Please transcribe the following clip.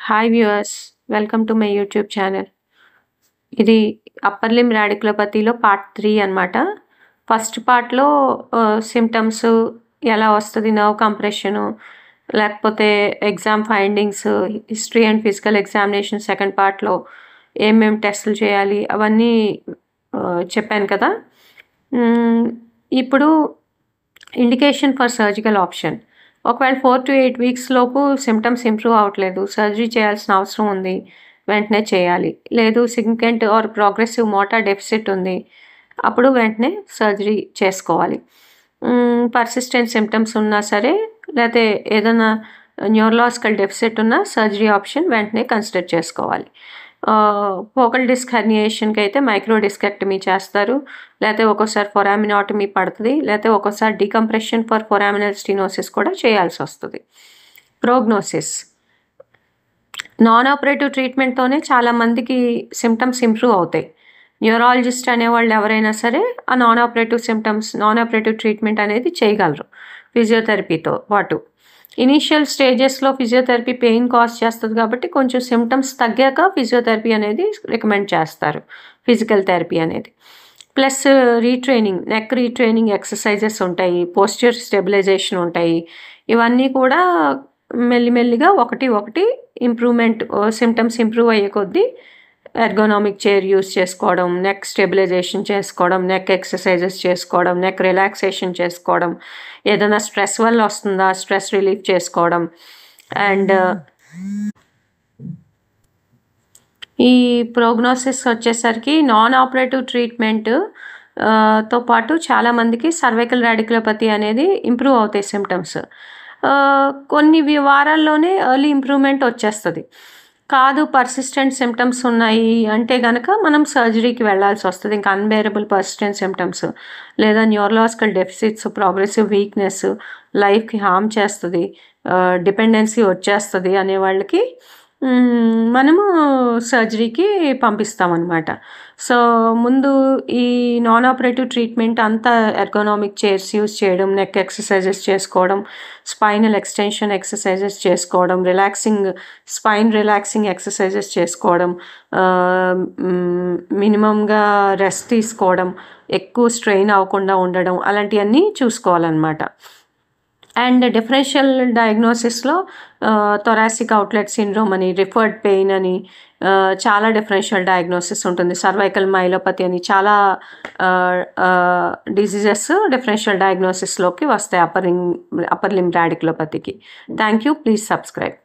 Hi viewers, welcome to my YouTube channel. ఇది upper limb రాడిక్యులోపతిలో part 3 అనమాట. First పార్ట్‌లో symptoms ఎలా వస్తది, నర్వ్ కంప్రెషను, లేకపోతే exam findings, history and physical examination second పార్ట్‌లో ఏమేం టెస్టులు చేయాలి అవన్నీ చెప్పాను కదా. ఇప్పుడు ఇండికేషన్ ఫర్ సర్జికల్ ఆప్షన్. ఒకవేళ 4 to 8 వీక్స్ లోపు సిమ్టమ్స్ ఇంప్రూవ్ అవ్వట్లేదు, సర్జరీ చేయాల్సిన అవసరం ఉంది, వెంటనే చేయాలి. లేదు significant or progressive motor deficit ఉంది, అప్పుడు వెంటనే సర్జరీ చేసుకోవాలి. పర్సిస్టెంట్ సిమ్టమ్స్ ఉన్నా సరే, లేకపోతే ఏదైనా న్యూరలాజికల్ డెఫిసిట్ ఉన్నా సర్జరీ ఆప్షన్ వెంటనే కన్సిడర్ చేసుకోవాలి. ఫోకల్ డిస్క్ హెర్నియేషన్కి అయితే మైక్రో డిస్కెక్టమీ చేస్తారు, లేకపోతే ఒక్కోసారి ఫొరామినాటమీ పడుతుంది, లేకపోతే ఒక్కోసారి డీకంప్రెషన్ ఫర్ ఫొరామినల్ స్టీనోసిస్ కూడా చేయాల్సి వస్తుంది. ప్రోగ్నోసిస్. నాన్ ఆపరేటివ్ ట్రీట్మెంట్తోనే చాలామందికి సిమ్టమ్స్ ఇంప్రూవ్ అవుతాయి. న్యూరాలజిస్ట్ అనేవాళ్ళు ఎవరైనా సరే ఆ నాన్ ఆపరేటివ్ ట్రీట్మెంట్ అనేది చేయగలరు ఫిజియోథెరపీతో పాటు. ఇనీషియల్ స్టేజెస్లో ఫిజియోథెరపీ పెయిన్ కాజ్ చేస్తుంది కాబట్టి కొంచెం సిమ్టమ్స్ తగ్గాక ఫిజియోథెరపీ అనేది రికమెండ్ చేస్తారు, ఫిజికల్ థెరపీ అనేది. Plus retraining, neck retraining exercises ఉంటాయి, పోస్చర్ స్టెబిలైజేషన్ ఉంటాయి. ఇవన్నీ కూడా మెల్లిమెల్లిగా ఒకటి ఇంప్రూవ్మెంట్, సిమ్టమ్స్ ఇంప్రూవ్ అయ్యే కొద్దీ ఎర్గోనామిక్ చైర్ యూస్ చేసుకోవడం, నెక్ స్టెబిలైజేషన్ చేసుకోవడం, నెక్ ఎక్సర్సైజెస్ చేసుకోవడం, నెక్ రిలాక్సేషన్ చేసుకోవడం, ఏదైనా స్ట్రెస్ వల్ల వస్తుందా స్ట్రెస్ రిలీఫ్ చేసుకోవడం. అండ్ ఈ ప్రోగ్నోసిస్ వచ్చేసరికి నాన్ ఆపరేటివ్ ట్రీట్మెంట్ తో పాటు చాలామందికి సర్వైకల్ రాడిక్యులోపతి అనేది ఇంప్రూవ్ అవుతాయి సిమ్టమ్స్. కొన్ని వారాల్లోనే ఎర్లీ ఇంప్రూవ్మెంట్ వచ్చేస్తుంది. కాదు పర్సిస్టెంట్ సిమ్టమ్స్ ఉన్నాయి అంటే కనుక మనం సర్జరీకి వెళ్ళాల్సి వస్తుంది. ఇంకా అన్బేరబుల్ పర్సిస్టెంట్ సిమ్టమ్స్ లేదా న్యూరలాజికల్ డెఫిసిట్స్, ప్రోగ్రెసివ్ వీక్నెస్, లైఫ్కి హార్మ్ చేస్తుంది, డిపెండెన్సీ వచ్చేస్తుంది అనే వాళ్ళకి మనము సర్జరీకి పంపిస్తామన్నమాట. సో ముందు ఈ నాన్ ఆపరేటివ్ ట్రీట్మెంట్ అంతా ఎర్గోనామిక్ చైర్స్ యూస్ చేయడం, నెక్ ఎక్సర్సైజెస్ చేసుకోవడం, స్పైనల్ ఎక్స్టెన్షన్ ఎక్సర్సైజెస్ చేసుకోవడం, స్పైన్ రిలాక్సింగ్ ఎక్సర్సైజెస్ చేసుకోవడం, మినిమంగా రెస్ట్ తీసుకోవడం, ఎక్కువ స్ట్రెయిన్ అవ్వకుండా ఉండడం, అలాంటివన్నీ చూసుకోవాలన్నమాట. అండ్ డిఫరెన్షియల్ డయాగ్నోసిస్లో థొరాసిక్ అవుట్లెట్ సిండ్రోమ్ అని, రిఫర్డ్ పెయిన్ అని, చాలా డిఫరెన్షియల్ డయాగ్నోసిస్ ఉంటుంది. సర్వైకల్ మైలోపతి అని చాలా డిసీజెస్ డిఫరెన్షియల్ డయాగ్నోసిస్లోకి వస్తాయి అప్పర్ లింబ్ రాడిక్యులోపతికి. Thank you, please subscribe.